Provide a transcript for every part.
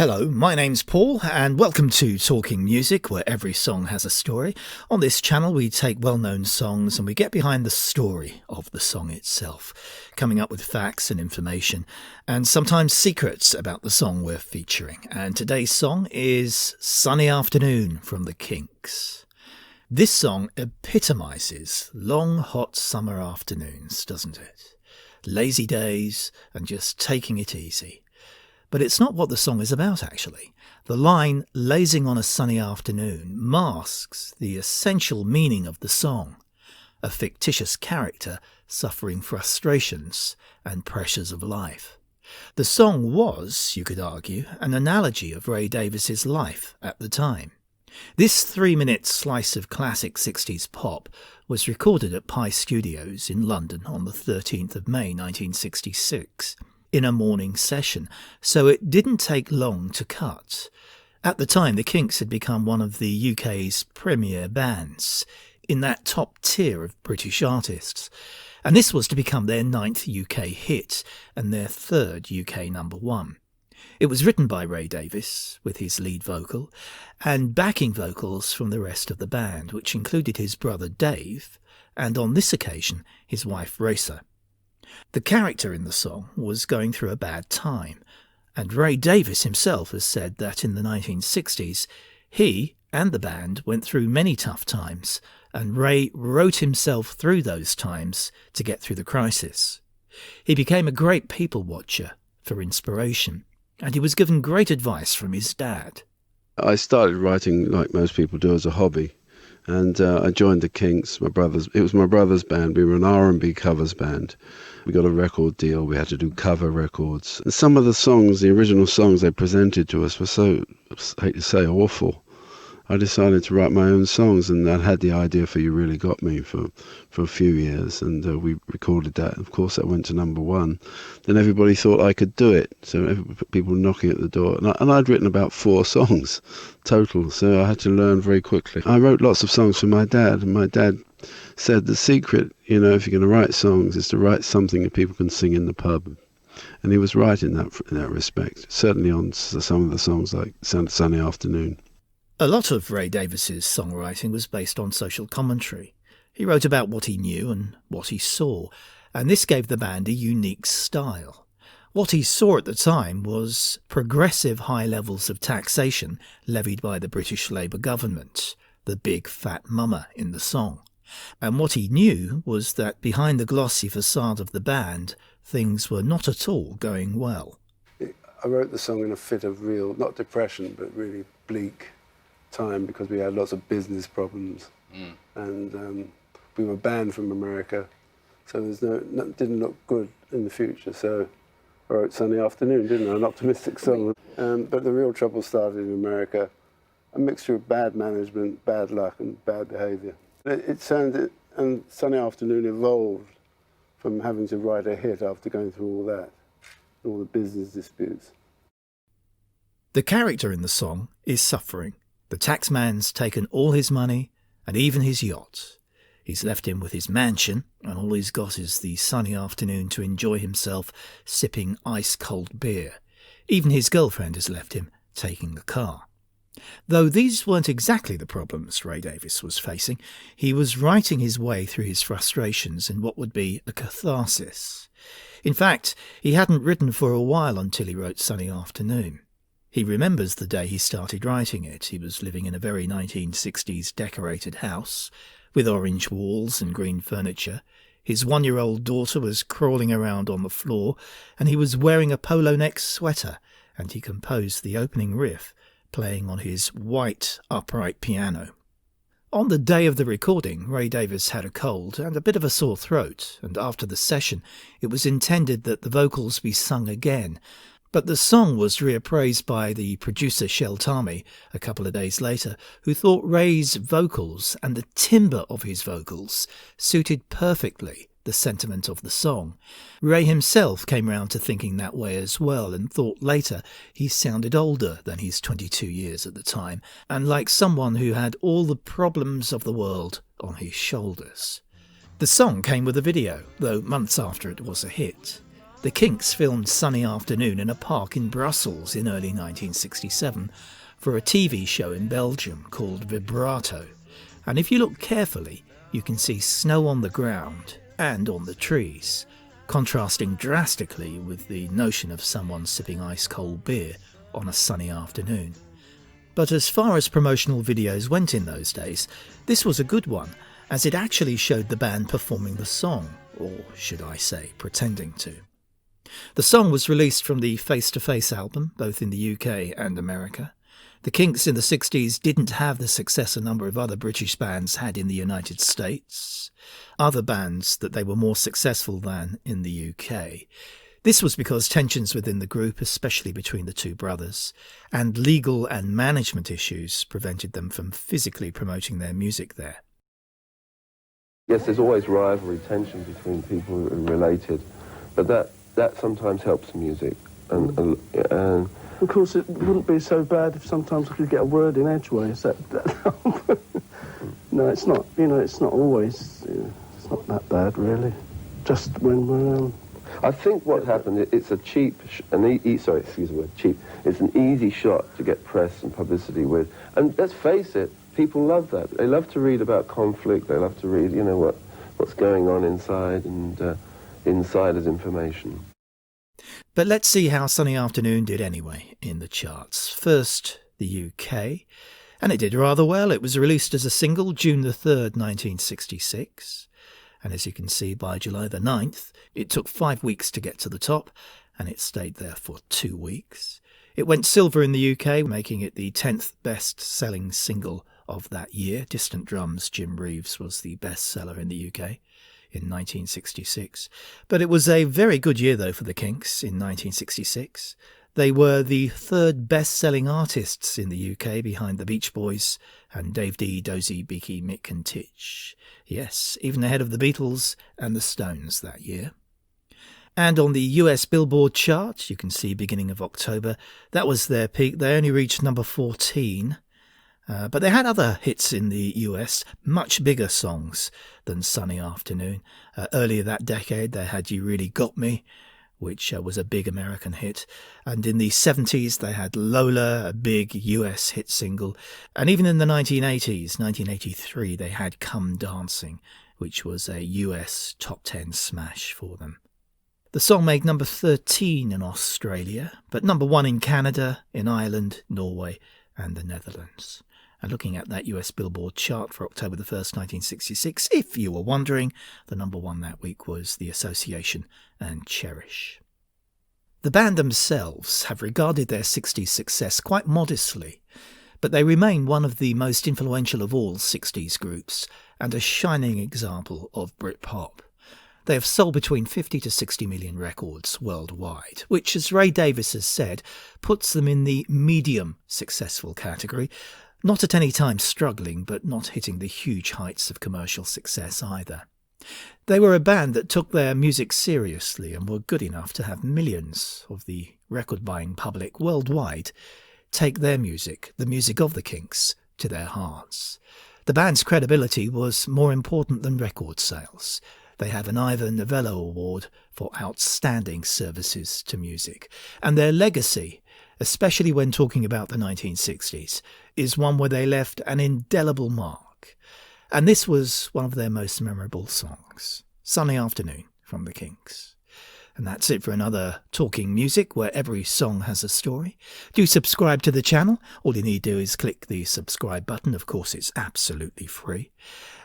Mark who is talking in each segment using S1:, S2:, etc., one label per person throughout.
S1: Hello, my name's Paul and welcome to Talking Music, where every song has a story. On this channel we take well-known songs and we get behind the story of the song itself, coming up with facts and information and sometimes secrets about the song we're featuring. And today's song is Sunny Afternoon from the Kinks. This song epitomises long hot summer afternoons, doesn't it? Lazy days and just taking it easy. But it's not what the song is about, actually. The line, lazing on a sunny afternoon, masks the essential meaning of the song, a fictitious character suffering frustrations and pressures of life. The song was, you could argue, an analogy of Ray Davies' life at the time. This 3-minute slice of classic 60s pop was recorded at Pi Studios in London on the 13th of May 1966. In a morning session, so it didn't take long to cut. At the time, the Kinks had become one of the UK's premier bands, in that top tier of British artists, and this was to become their 9th UK hit and their 3rd UK number 1. It was written by Ray Davies, with his lead vocal, and backing vocals from the rest of the band, which included his brother Dave, and on this occasion, his wife Raisa. The character in the song was going through a bad time, and Ray Davies himself has said that in the 1960s he and the band went through many tough times, and Ray wrote himself through those times to get through the crisis. He became a great people watcher for inspiration, and he was given great advice from his dad.
S2: I started writing like most people do as a hobby. And I joined the Kinks. It was my brother's band. We were an R&B covers band. We got a record deal. We had to do cover records. And some of the songs, the original songs they presented to us, were so, I hate to say, awful. I decided to write my own songs, and I had the idea for You Really Got Me for a few years, and we recorded that. Of course, that went to number 1. Then everybody thought I could do it, so people were knocking at the door. And I'd written about 4 songs total, so I had to learn very quickly. I wrote lots of songs for my dad, and my dad said the secret, if you're going to write songs, is to write something that people can sing in the pub. And he was right in that respect, certainly on some of the songs like Sunny Afternoon.
S1: A lot of Ray Davies' songwriting was based on social commentary. He wrote about what he knew and what he saw, and this gave the band a unique style. What he saw at the time was progressive high levels of taxation levied by the British Labour government, the big fat mama in the song. And what he knew was that behind the glossy facade of the band, things were not at all going well.
S2: I wrote the song in a fit of real, not depression, but really bleak time, because we had lots of business problems, and we were banned from America, so didn't look good in the future. So I wrote Sunny Afternoon, didn't I? An optimistic song. But the real trouble started in America, a mixture of bad management, bad luck, and bad behaviour. And Sunny Afternoon evolved from having to write a hit after going through all that, all the business disputes.
S1: The character in the song is suffering. The taxman's taken all his money and even his yacht. He's left him with his mansion, and all he's got is the sunny afternoon to enjoy himself sipping ice-cold beer. Even his girlfriend has left him, taking the car. Though these weren't exactly the problems Ray Davies was facing, he was writing his way through his frustrations in what would be a catharsis. In fact, he hadn't written for a while until he wrote Sunny Afternoon. He remembers the day he started writing it. He was living in a very 1960s decorated house, with orange walls and green furniture. His 1-year-old daughter was crawling around on the floor, and he was wearing a polo neck sweater, and he composed the opening riff, playing on his white upright piano. On the day of the recording, Ray Davies had a cold and a bit of a sore throat, and after the session it was intended that the vocals be sung again, but the song was reappraised by the producer Shel Talmy a couple of days later, who thought Ray's vocals and the timbre of his vocals suited perfectly the sentiment of the song. Ray himself came round to thinking that way as well, and thought later he sounded older than his 22 years at the time, and like someone who had all the problems of the world on his shoulders. The song came with a video, though months after it was a hit. The Kinks filmed Sunny Afternoon in a park in Brussels in early 1967 for a TV show in Belgium called Vibrato. And if you look carefully, you can see snow on the ground and on the trees, contrasting drastically with the notion of someone sipping ice-cold beer on a sunny afternoon. But as far as promotional videos went in those days, this was a good one, as it actually showed the band performing the song, or should I say, pretending to. The song was released from the Face-to album, both in the UK and America. The Kinks in the 60s didn't have the success a number of other British bands had in the United States, other bands that they were more successful than in the UK. This was because tensions within the group, especially between the two brothers, and legal and management issues prevented them from physically promoting their music there.
S3: Yes, there's always rivalry, tension between people who are related, but that sometimes helps music. And
S4: of course, it wouldn't be so bad if sometimes I could get a word in edgeways. No, it's not. It's not always. It's not that bad, really. Just when we're.
S3: I think what happened, it's a cheap, cheap. It's an easy shot to get press and publicity with. And let's face it, people love that. They love to read about conflict. They love to read, what's going on inside and insider's information.
S1: But let's see how Sunny Afternoon did anyway in the charts. First, the UK, and it did rather well. It was released as a single June the 3rd, 1966. And as you can see, by July the 9th, it took 5 weeks to get to the top, and it stayed there for 2 weeks. It went silver in the UK, making it the 10th best-selling single of that year. Distant Drums' Jim Reeves was the best-seller in the UK in 1966. But it was a very good year, though, for the Kinks in 1966. They were the third best-selling artists in the UK behind the Beach Boys and Dave D, Dozy, Beaky, Mick and Titch. Yes, even ahead of the Beatles and the Stones that year. And on the US Billboard chart, you can see beginning of October, that was their peak. They only reached number 14. But they had other hits in the US, much bigger songs than Sunny Afternoon. Earlier that decade, they had You Really Got Me, which was a big American hit. And in the 70s, they had Lola, a big US hit single. And even in the 1980s, 1983, they had Come Dancing, which was a US top 10 smash for them. The song made number 13 in Australia, but number 1 in Canada, in Ireland, Norway, and the Netherlands. And looking at that US Billboard chart for October the 1st, 1966, if you were wondering, the number 1 that week was The Association and Cherish. The band themselves have regarded their 60s success quite modestly, but they remain one of the most influential of all 60s groups and a shining example of Britpop. They have sold between 50 to 60 million records worldwide, which, as Ray Davies has said, puts them in the medium successful category, not at any time struggling, but not hitting the huge heights of commercial success either. They were a band that took their music seriously and were good enough to have millions of the record-buying public worldwide take their music, the music of the Kinks, to their hearts. The band's credibility was more important than record sales. They have an Ivor Novello Award for outstanding services to music. And their legacy, especially when talking about the 1960s, is one where they left an indelible mark. And this was one of their most memorable songs, Sunny Afternoon from the Kinks. And that's it for another Talking Music, where every song has a story. Do subscribe to the channel. All you need to do is click the subscribe button. Of course, it's absolutely free.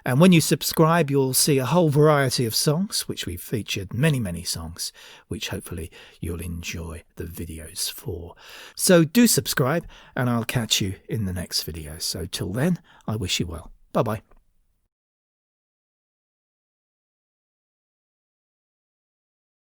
S1: And when you subscribe, you'll see a whole variety of songs, which we've featured many songs, which hopefully you'll enjoy the videos for. So do subscribe, and I'll catch you in the next video. So till then, I wish you well. Bye-bye.